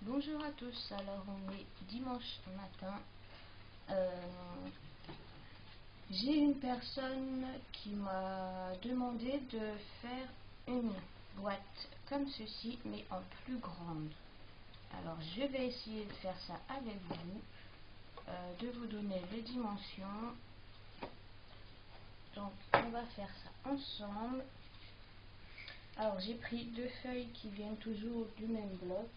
Bonjour à tous, alors on est dimanche matin. J'ai une personne qui m'a demandé de faire une boîte comme ceci mais en plus grande. Alors je vais essayer de faire ça avec vous, de vous donner les dimensions. Donc on va faire ça ensemble. Alors j'ai pris deux feuilles qui viennent toujours du même bloc,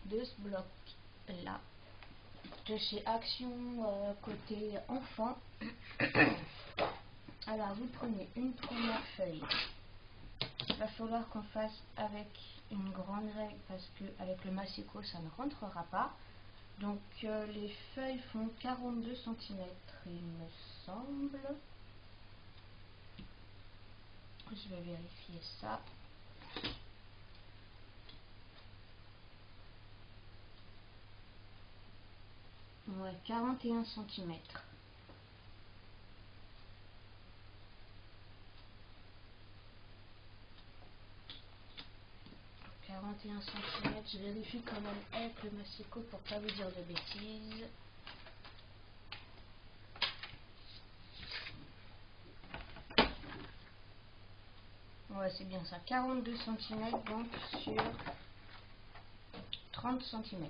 de ce bloc là, de chez Action côté enfant. Alors vous prenez une première feuille. Il va falloir qu'on fasse avec une grande règle parce que avec le massicot ça ne rentrera pas. Donc les feuilles font 42 cm il me semble. Je vais vérifier ça. Ouais, 41 cm. Je vérifie quand même avec le massicot pour pas vous dire de bêtises. Ouais, c'est bien ça, 42 cm donc sur 30 cm.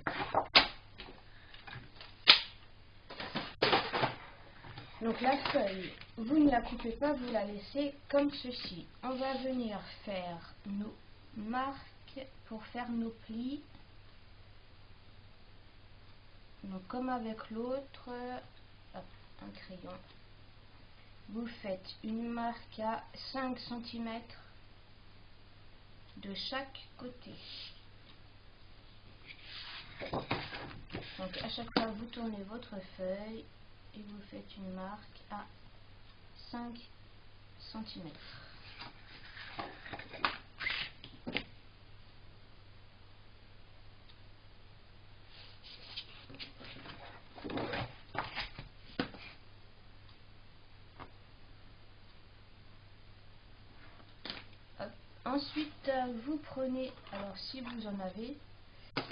Donc la feuille, vous ne la coupez pas, vous la laissez comme ceci. On va venir faire nos marques pour faire nos plis. Donc comme avec l'autre, un crayon. Vous faites une marque à 5 cm de chaque côté. Donc à chaque fois vous tournez votre feuille et vous faites une marque à 5 cm. Ensuite, vous prenez, alors si vous en avez, je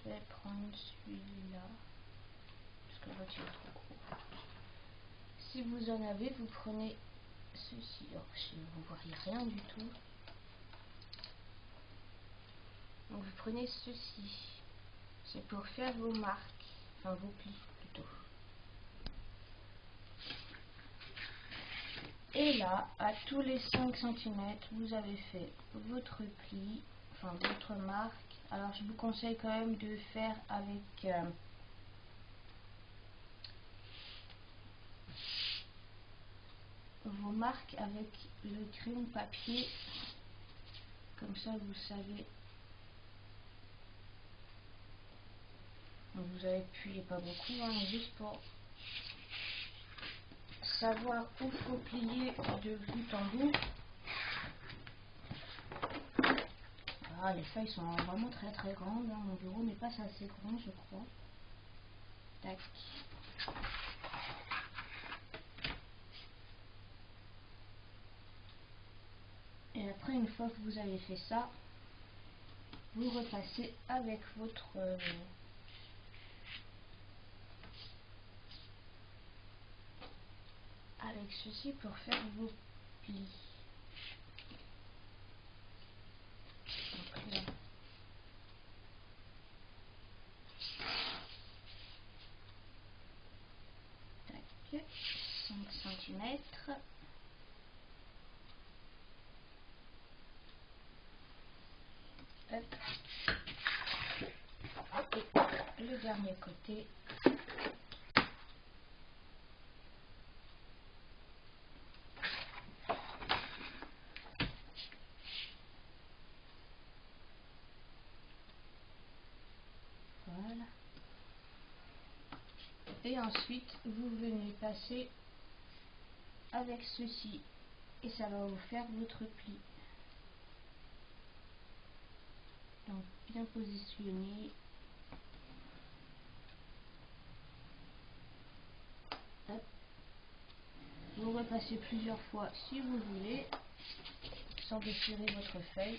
vais prendre celui-là, parce que l'autre il est trop gros. Si vous en avez, vous prenez ceci. Alors, vous ne voyez rien du tout. Donc vous prenez ceci. C'est pour faire vos marques, enfin vos plis plutôt. Et là, à tous les 5 cm, vous avez fait votre pli, enfin votre marque. Alors je vous conseille quand même de faire avec vos marques avec le crayon papier. Comme ça vous savez. Donc vous avez appuyé pas beaucoup, hein, juste pour savoir où faut plier de bout en bout. Ah, les feuilles sont vraiment très très grandes, hein. Mon bureau n'est pas assez grand, je crois. Tac. Et après, une fois que vous avez fait ça, vous repassez avec votre avec ceci pour faire vos plis. Donc là, tac, 5 cm. Hop. Et le dernier côté. Voilà. Et ensuite, vous venez passer avec ceci. Et ça va vous faire votre pli. Donc, bien positionné. Hop. Vous repassez plusieurs fois si vous voulez. sans déchirer votre feuille.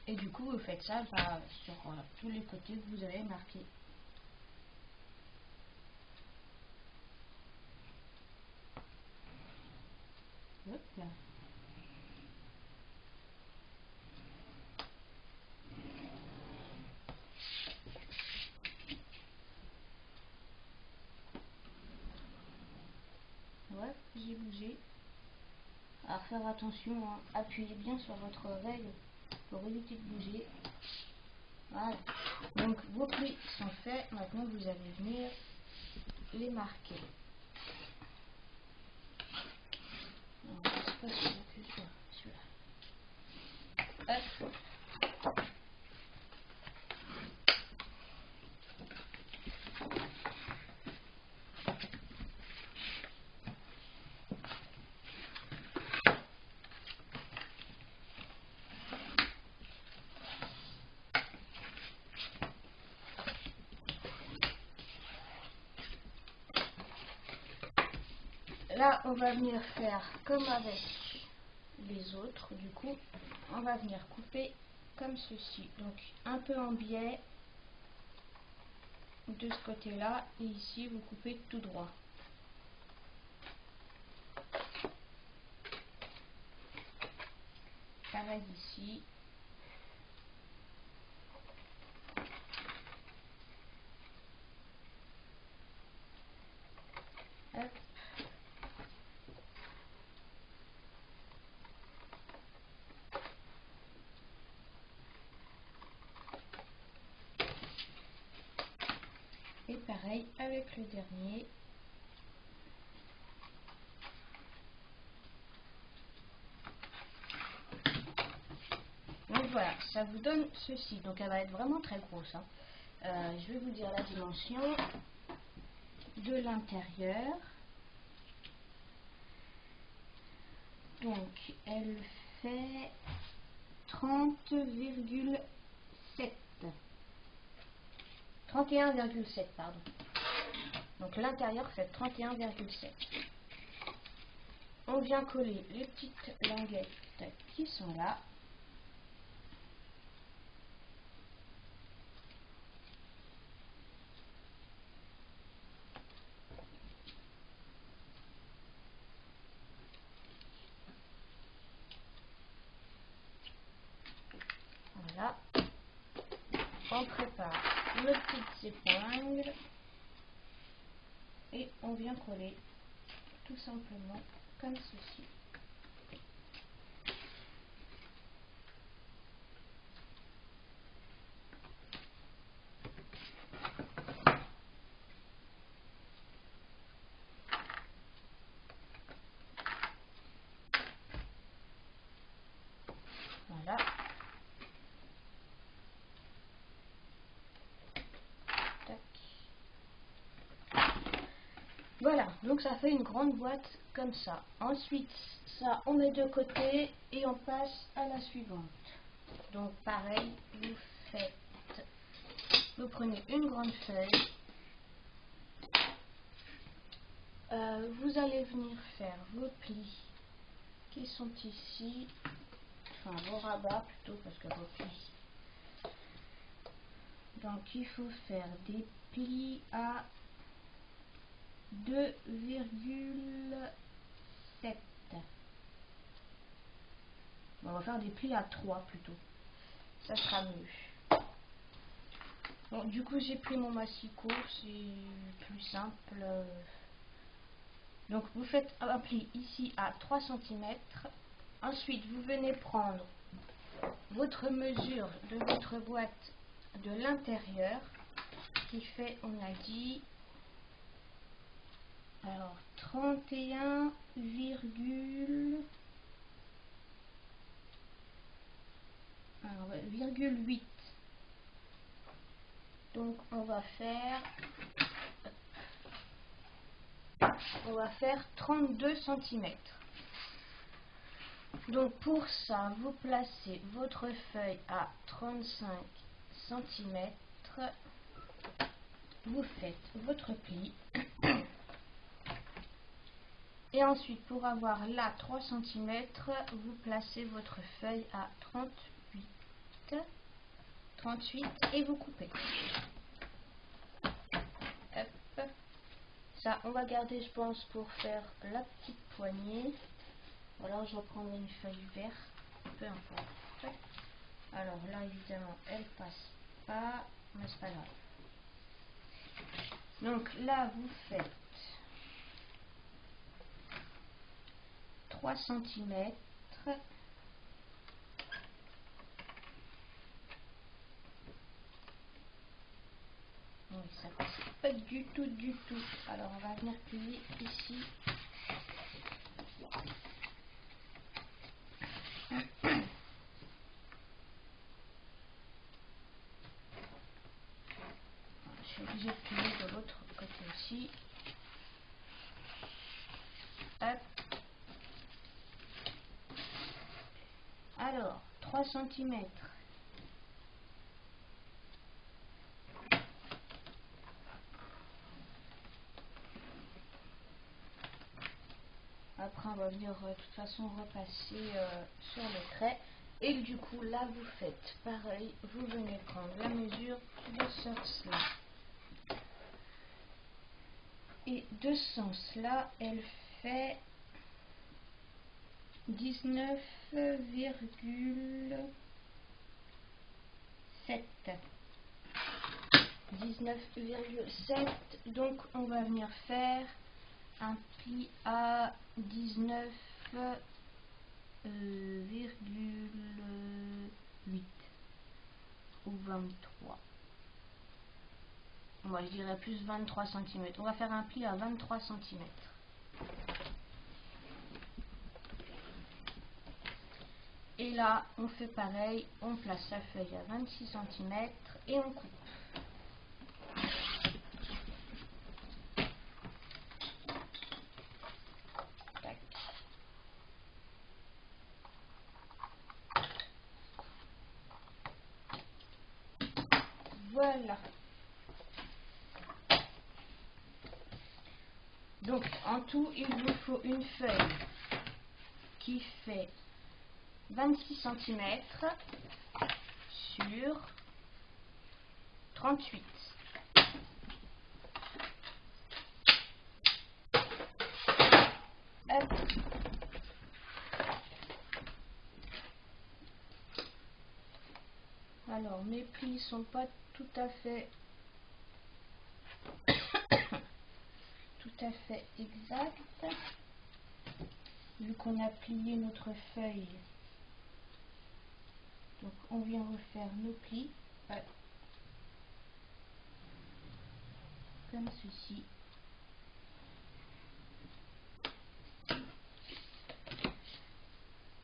Et du coup, vous faites ça sur tous les côtés que vous avez marqués. Hop là. Ouais, j'ai bougé. Alors faire attention, hein. Appuyez bien sur votre règle pour éviter de bouger. Voilà. Donc vos plis sont faits. Maintenant vous allez venir les marquer. Alors, je sais pas si je appuie sur celui-là. Hop. Là, on va venir faire comme avec les autres. Du coup, on va venir couper comme ceci. Donc, un peu en biais de ce côté-là. Et ici, vous coupez tout droit. Pareil ici. Hop. Et pareil avec le dernier. Donc voilà, ça vous donne ceci. Donc elle va être vraiment très grosse. Hein. Je vais vous dire la dimension de l'intérieur. Donc elle fait 30,7. 31,7 pardon. Donc l'intérieur fait 31,7. On vient coller les petites languettes qui sont là. Voilà. On prépare nos petites épingles et on vient coller tout simplement comme ceci. Voilà. Tac. Voilà, donc ça fait une grande boîte comme ça. Ensuite, ça on met de côté et on passe à la suivante. Donc pareil, vous prenez une grande feuille. Vous allez venir faire vos plis qui sont ici, enfin vos rabats plutôt parce que vos plis. Donc il faut faire des plis à 2,7. On va faire des plis à 3 plutôt. Ça sera mieux. Bon, du coup j'ai pris mon massicot, c'est plus simple. Donc vous faites un pli ici à 3 cm. Ensuite vous venez prendre votre mesure de votre boîte de l'intérieur qui fait, on a dit, alors 31,8. Donc on va faire 32 cm. Donc pour ça, vous placez votre feuille à 35 cm vous faites votre pli. Et ensuite, pour avoir là 3 cm, vous placez votre feuille à 38 et vous coupez. Hop. Ça, on va garder, je pense, pour faire la petite poignée. Alors, je reprendrai une feuille verte, peu importe. Alors là, évidemment, elle passe pas, mais c'est pas grave. Donc là, vous faites 3 cm. Oui, ça passe pas du tout. Alors on va venir plier ici. Je suis obligée de plier de l'autre côté aussi. Hop. Alors, 3 cm. Après, on va venir de toute façon repasser sur le trait. Et du coup, là, vous faites pareil. Vous venez prendre la mesure de ce sens-là. Et de ce sens-là, elle fait 19,7. 19,7. Donc, on va venir faire un pli à 19,8 ou 23. Moi, je dirais plus 23 cm. On va faire un pli à 23 cm. Et là, on fait pareil. On place la feuille à 26 cm et on coupe. Voilà. Donc, en tout, il vous faut une feuille qui fait 26 cm sur 38. Hop. Alors, mes plis sont pas tout à fait exacts, vu qu'on a plié notre feuille. Donc, on vient refaire nos plis comme ceci.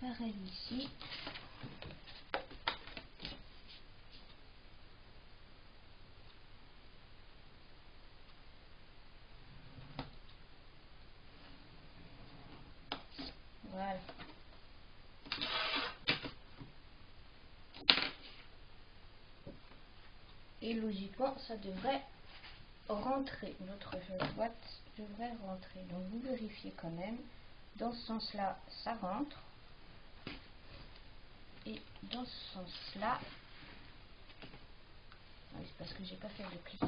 Pareil ici. Voilà. Et logiquement, ça devrait rentrer. Notre boîte devrait rentrer. Donc, vous vérifiez quand même. Dans ce sens-là, ça rentre. Et dans ce sens-là, c'est parce que j'ai pas fait de pli.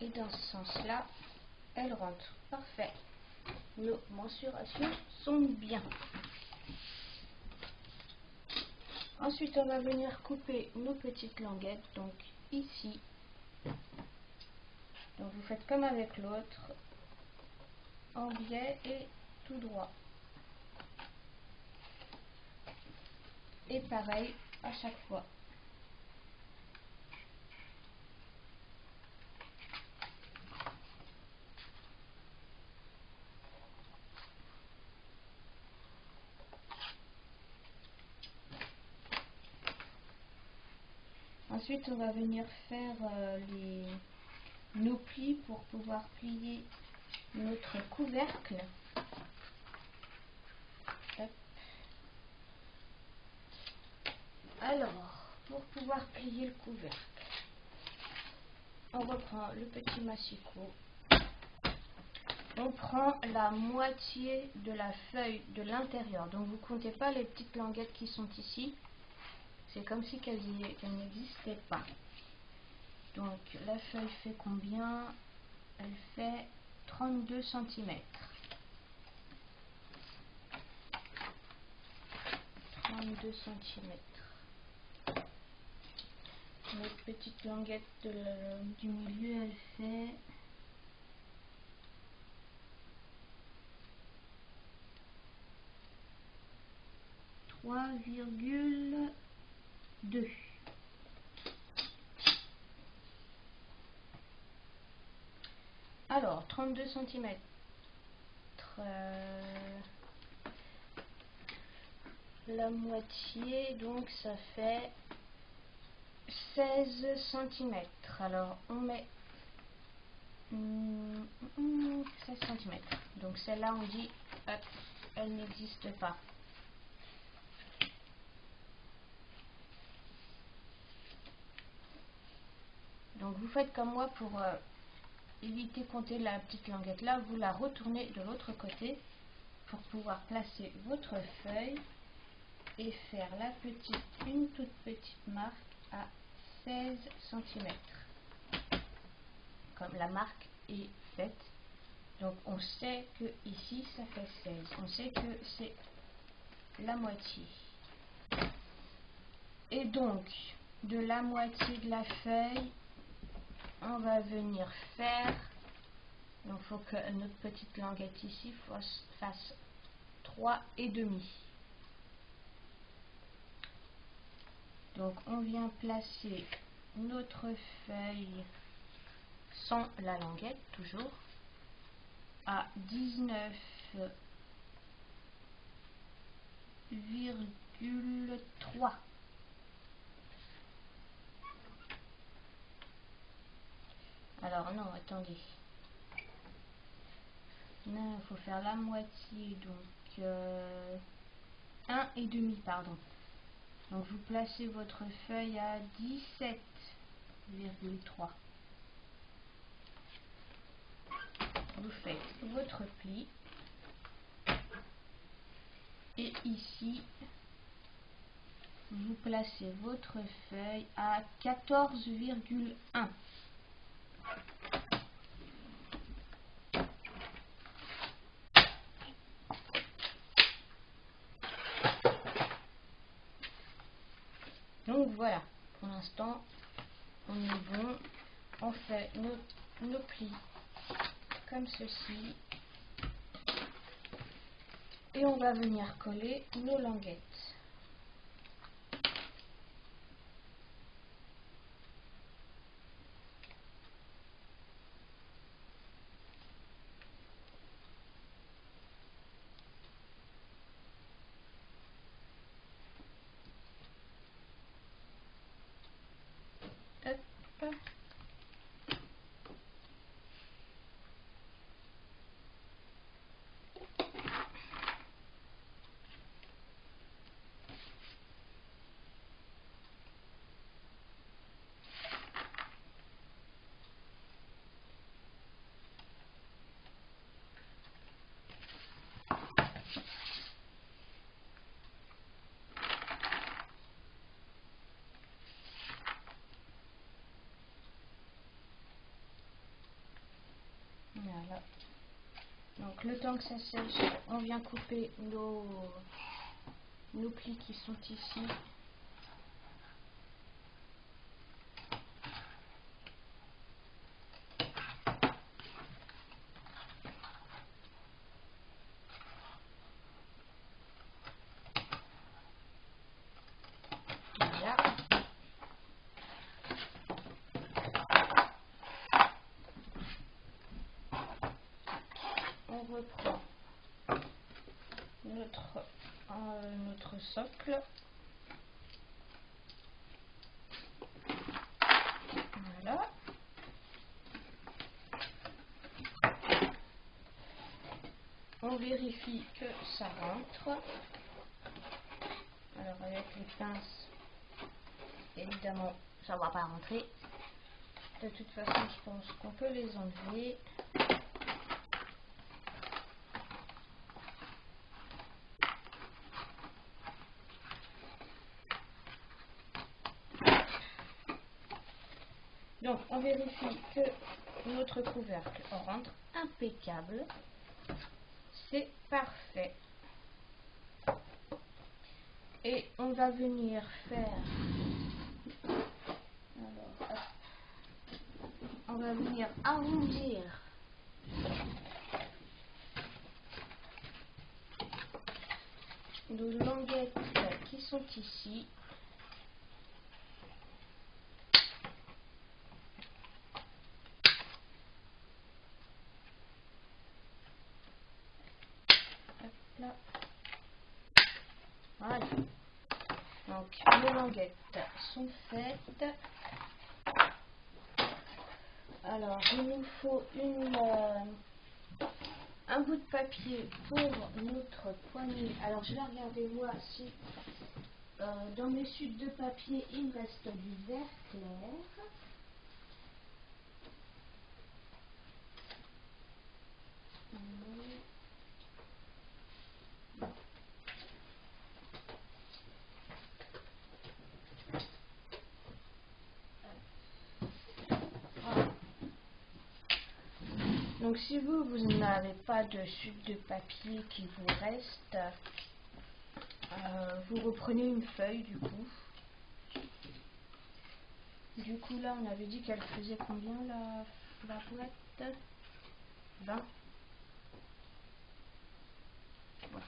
Et dans ce sens-là, elle rentre. Parfait. Nos mensurations sont bien. Ensuite, on va venir couper nos petites languettes. Donc ici. Donc vous faites comme avec l'autre. En biais et tout droit. Et pareil à chaque fois. Ensuite, on va venir faire nos plis pour pouvoir plier notre couvercle. Hop. Alors, pour pouvoir plier le couvercle, on reprend le petit massicot. On prend la moitié de la feuille de l'intérieur. Donc vous comptez pas les petites languettes qui sont ici. C'est comme si qu'elles n'existaient pas. Donc la feuille fait combien? Elle fait 32 cm. 32 cm. Notre petite languette du milieu, elle fait 3,2. Alors, 32 cm. La moitié, donc ça fait 16 cm. Alors, on met 16 cm. Donc celle-là, on dit, hop, elle n'existe pas. Donc vous faites comme moi pour éviter de compter la petite languette là, vous la retournez de l'autre côté pour pouvoir placer votre feuille et faire une toute petite marque à 16 cm. Comme la marque est faite, donc on sait que ici ça fait 16, on sait que c'est la moitié. Et donc de la moitié de la feuille, on va venir faire, donc il faut que notre petite languette ici fasse 3,5. Donc on vient placer notre feuille sans la languette toujours à 19,3. Alors non, attendez. Non, il faut faire la moitié, donc 1,5, pardon. Donc vous placez votre feuille à 17,3. Vous faites votre pli. Et ici, vous placez votre feuille à 14,1. Donc voilà, pour l'instant, on est bon. On fait nos plis comme ceci. Et on va venir coller nos languettes. Hop. Voilà. Donc le temps que ça sèche, on vient couper nos plis qui sont ici. Voilà. On reprend notre socle. Voilà. On vérifie que ça rentre. Alors avec les pinces, évidemment, ça ne va pas rentrer. De toute façon, je pense qu'on peut les enlever. Donc, on vérifie que notre couvercle rentre impeccable. C'est parfait. Et on va venir faire... Alors, hop. On va venir arrondir nos languettes qui sont ici. Hop là. Voilà. Donc les languettes sont faites. Alors il nous faut un bout de papier pour notre poignée. Alors je vais regarder voir si dans mes chutes de papier il me reste du vert clair. Donc si vous n'avez pas de chute de papier qui vous reste, vous reprenez une feuille du coup. Du coup là on avait dit qu'elle faisait combien la boîte? 20. Ouais.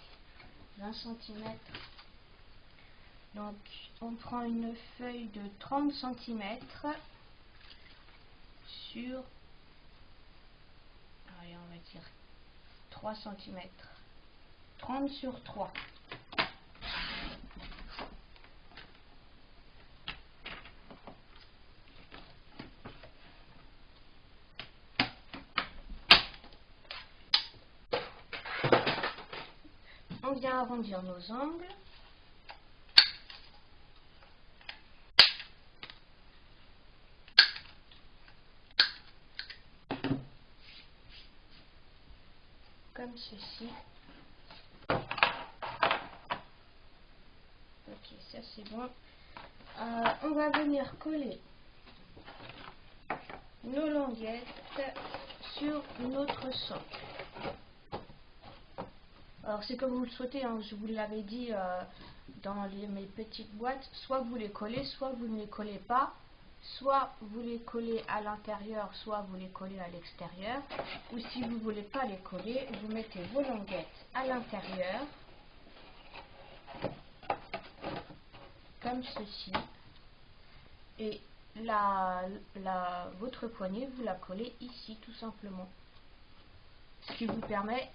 20 cm. Donc on prend une feuille de 30 cm sur, allez, on va dire 3 cm. 30 sur 3. On vient arrondir nos angles. Comme ceci. Ok, ça c'est bon. On va venir coller nos languettes sur notre socle. Alors c'est comme vous le souhaitez, hein, je vous l'avais dit dans mes petites boîtes, soit vous les collez, soit vous ne les collez pas, soit vous les collez à l'intérieur, soit vous les collez à l'extérieur, ou si vous ne voulez pas les coller, vous mettez vos languettes à l'intérieur, comme ceci, et votre poignée, vous la collez ici tout simplement. Ce qui vous permet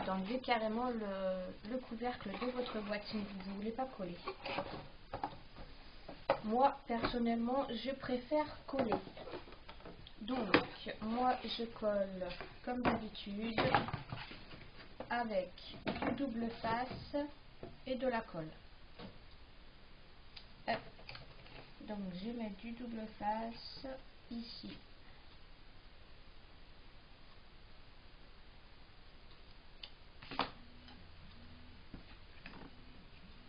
d'enlever carrément le couvercle de votre boîte si vous ne voulez pas coller. Moi, personnellement, je préfère coller. Donc, moi, je colle comme d'habitude avec du double face et de la colle. Hop. Donc, je mets du double face ici.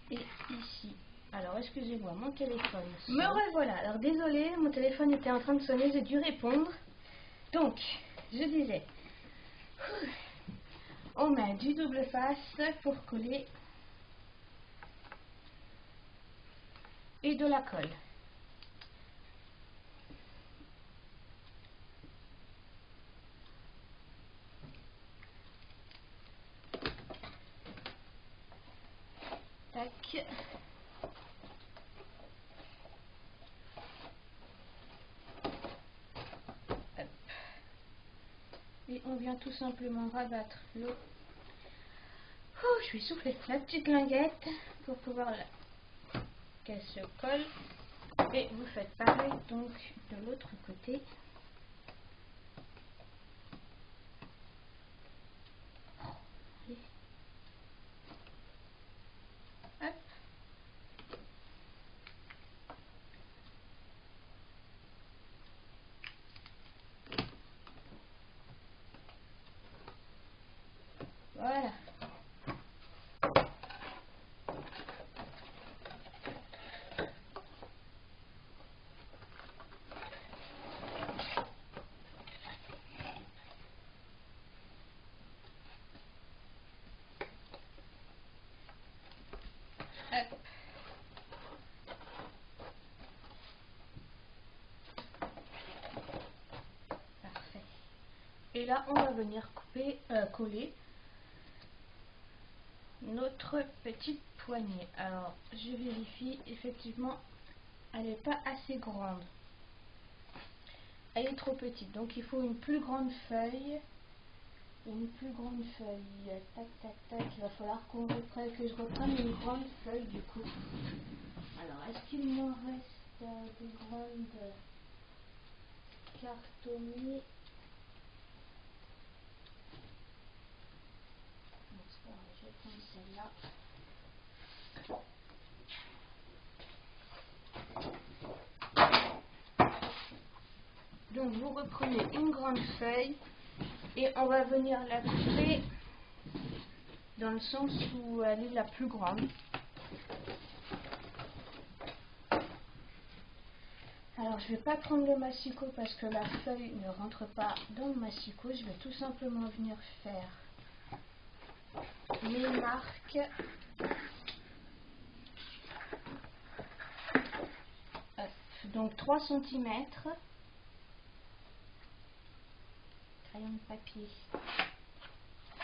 Et ici. Alors, excusez-moi, mon téléphone. Me revoilà. Alors, désolé, mon téléphone était en train de sonner, j'ai dû répondre. Donc, je disais, on met du double face pour coller et de la colle. Tac. Et on vient tout simplement rabattre l'eau. Je suis soufflée. La petite linguette pour pouvoir qu'elle se colle. Et vous faites pareil donc de l'autre côté. Hop. Voilà. Hop. Parfait. Et là, on va venir coller notre petite poignée. Alors, je vérifie, effectivement, elle n'est pas assez grande. Elle est trop petite, donc il faut une plus grande feuille. Une plus grande feuille. Tac, tac, tac. Il va falloir que je reprenne une grande feuille du coup. Alors, est-ce qu'il me reste des grandes cartonnées? Je vais prendre celle-là. Donc vous reprenez une grande feuille et on va venir la couper dans le sens où elle est la plus grande. Alors je ne vais pas prendre le massicot parce que la feuille ne rentre pas dans le massicot. Je vais tout simplement venir faire mes marques. Hop. Donc 3 cm. Crayon de papier.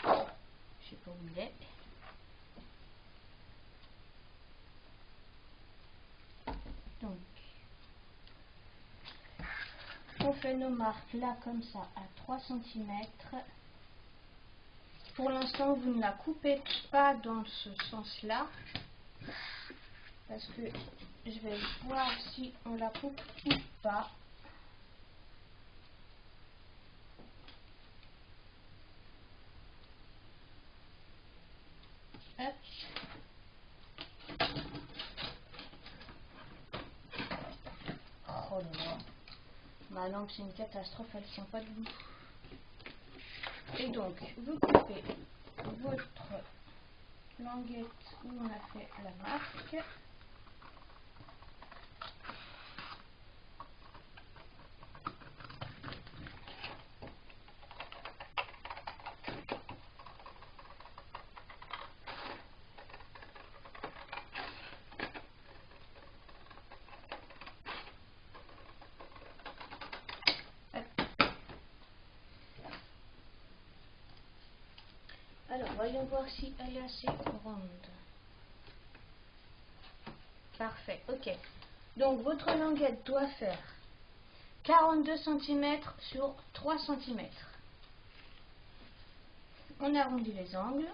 Je sais pas où il est. Donc, on fait nos marques là comme ça à 3 cm. Pour l'instant, vous ne la coupez pas dans ce sens-là. Parce que je vais voir si on la coupe ou pas. Hop. Oh là là. Ma langue c'est une catastrophe, elle ne tient pas debout. Et donc, vous coupez votre languette où on a fait la marque. Alors, voyons voir si elle est assez grande. Parfait, ok. Donc, votre languette doit faire 42 cm sur 3 cm. On arrondit les angles.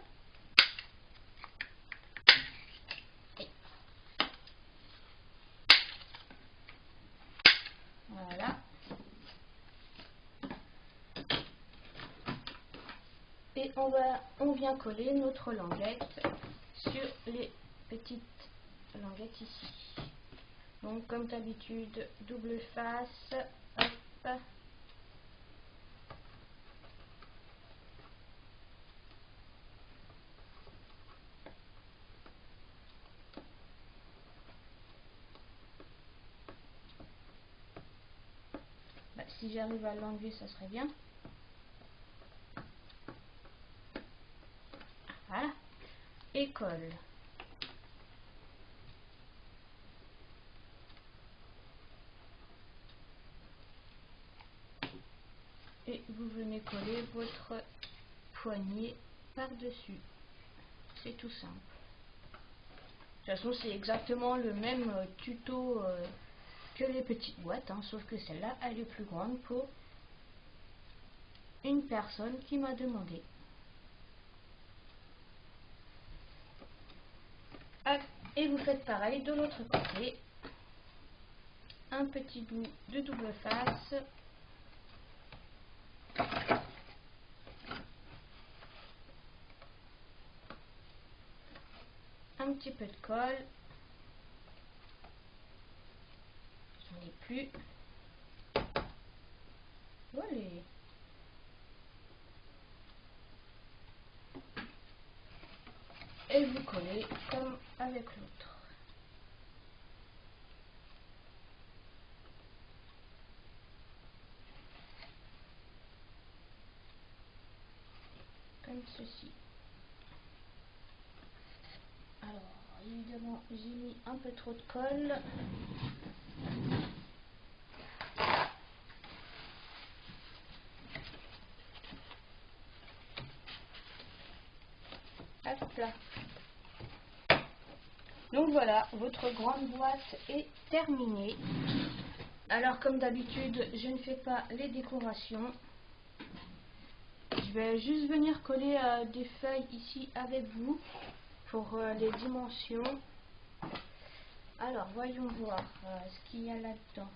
Voilà. Et on vient coller notre languette sur les petites languettes ici. Donc comme d'habitude, double face, hop. Bah, si j'arrive à l'enlever, ça serait bien. Voilà. Et colle. Et vous venez coller votre poignée par-dessus. C'est tout simple. De toute façon, c'est exactement le même tuto que les petites boîtes, hein, sauf que celle-là, elle est plus grande pour une personne qui m'a demandé. Hop, et vous faites pareil de l'autre côté. un petit bout de double face. Un petit peu de colle. J'en ai plus. Voilà. Et vous collez comme avec l'autre. Comme ceci. Alors, évidemment, j'ai mis un peu trop de colle. Hop là. Donc voilà, votre grande boîte est terminée. Alors comme d'habitude, je ne fais pas les décorations. Je vais juste venir coller des feuilles ici avec vous pour les dimensions. Alors voyons voir ce qu'il y a là-dedans.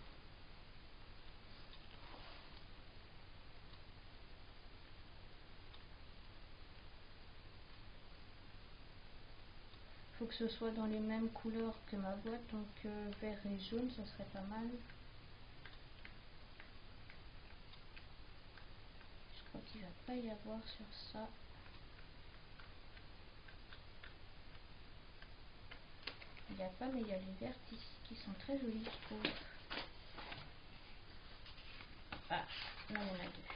Faut que ce soit dans les mêmes couleurs que ma boîte, donc vert et jaune, ça serait pas mal. Je crois qu'il va pas y avoir sur ça. Il n'y a pas, mais il y a les vertes ici qui sont très jolies, je trouve. Ah, là il y en a deux.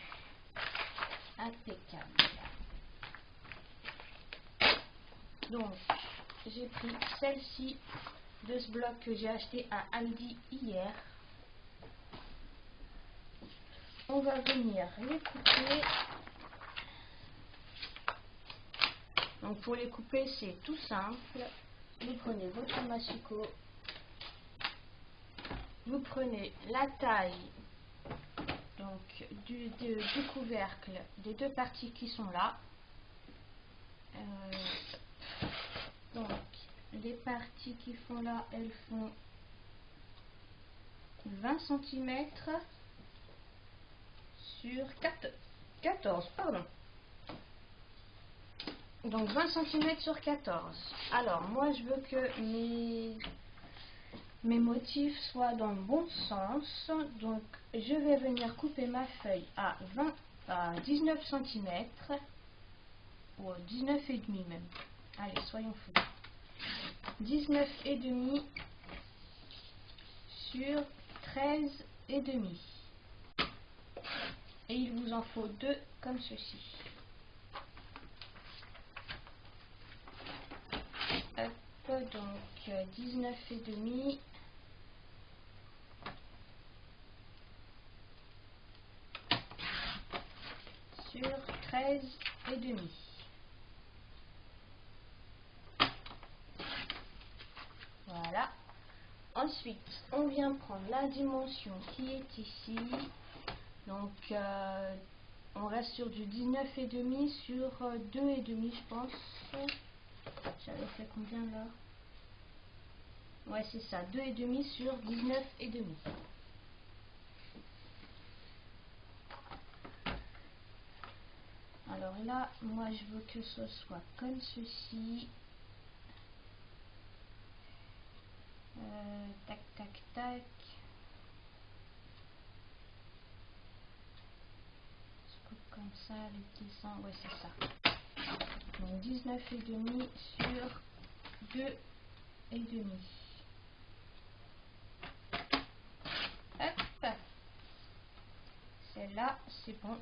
Impeccable. Donc, j'ai pris celle-ci de ce bloc que j'ai acheté à Aldi hier. On va venir les couper. Donc pour les couper, c'est tout simple. Vous prenez votre massicot. Vous prenez la taille donc du couvercle des deux parties qui sont là. Donc les parties qui font là, elles font 20 cm sur 14, pardon. Donc 20 cm sur 14. Alors moi je veux que mes motifs soient dans le bon sens. Donc je vais venir couper ma feuille à 19 cm. Ou 19 et demi même. Allez, soyons fous. 19 et demi sur 13 et demi. Et il vous en faut deux comme ceci. Hop, donc 19 et demi sur 13 et demi. Voilà. Ensuite, on vient prendre la dimension qui est ici. Donc, on reste sur du 19 et demi sur 2 et demi, je pense. J'avais fait combien là? Ouais, c'est ça, 2 et demi sur 19 et demi. Alors là, moi je veux que ce soit comme ceci. Tac, tac, tac. Je coupe comme ça, les dessins. Ouais, c'est ça. Donc 19 et demi sur 2 et demi. Hop. Celle-là, c'est bon.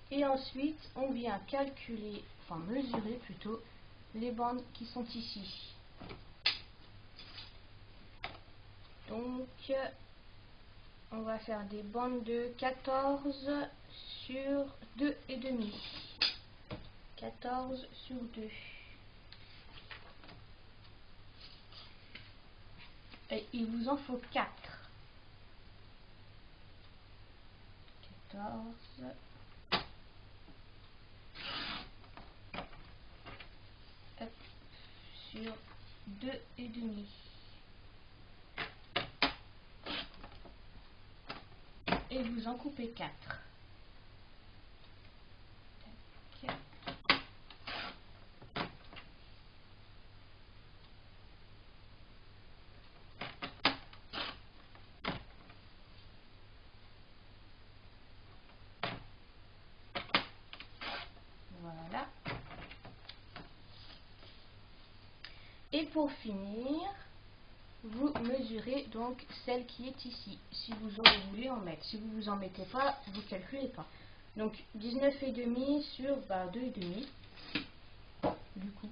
Et ensuite, on vient calculer, enfin mesurer plutôt, les bandes qui sont ici. Donc, on va faire des bandes de 14 sur 2 et demi. 14 sur 2. Et il vous en faut 4. 14. Hop, sur 2 et demi. et vous en coupez 4. Voilà. Et pour finir, vous mesurez donc celle qui est ici, si vous en voulez en mettre. Si vous vous en mettez pas, vous calculez pas. Donc 19,5 sur 2,5 du coup.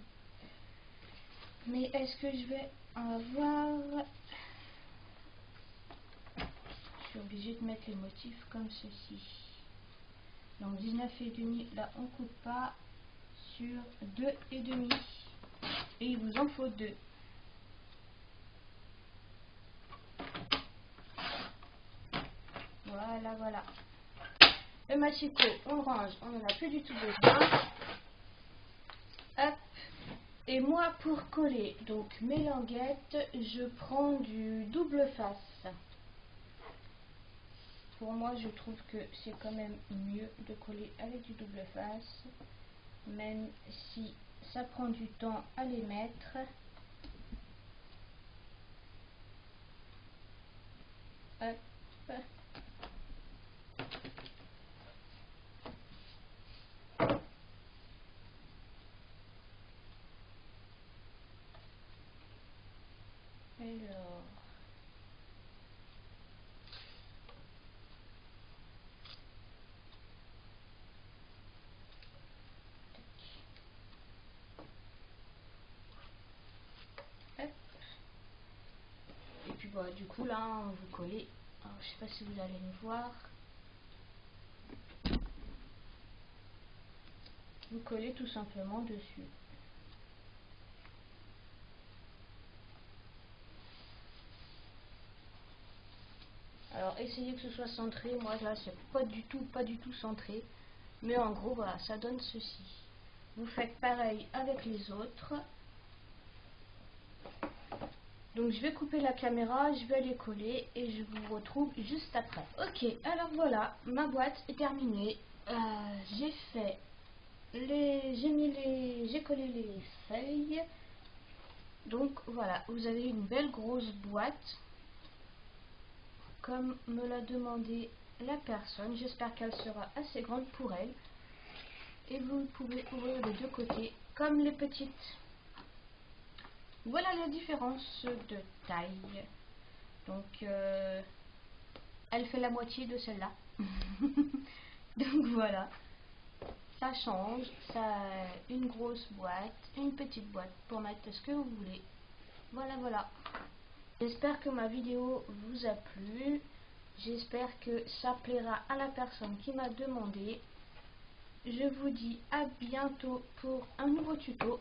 Mais est-ce que je vais avoir... Je suis obligée de mettre les motifs comme ceci. Donc 19,5, là on coupe pas, sur 2,5. Et il vous en faut 2. Voilà, voilà. Le machico, on range, on n'en a plus du tout besoin. Hop. Et moi, pour coller donc mes languettes, je prends du double face. Pour moi, je trouve que c'est quand même mieux de coller avec du double face, même si ça prend du temps à les mettre. Hop. Alors, hop. Et puis voilà, du coup là, vous collez. Alors, je sais pas si vous allez me voir. Vous collez tout simplement dessus. Alors essayez que ce soit centré. Moi là c'est pas du tout centré. Mais en gros voilà, ça donne ceci. Vous faites pareil avec les autres. Donc je vais couper la caméra, je vais les coller et je vous retrouve juste après. Ok, alors voilà, ma boîte est terminée. J'ai fait j'ai collé les feuilles. Donc voilà, vous avez une belle grosse boîte comme me l'a demandé la personne. J'espère qu'elle sera assez grande pour elle. Et vous pouvez ouvrir les deux côtés comme les petites. Voilà la différence de taille. Donc elle fait la moitié de celle-là. Donc voilà, ça change. Ça a une grosse boîte, une petite boîte pour mettre ce que vous voulez. Voilà, voilà. J'espère que ma vidéo vous a plu. J'espère que ça plaira à la personne qui m'a demandé. Je vous dis à bientôt pour un nouveau tuto.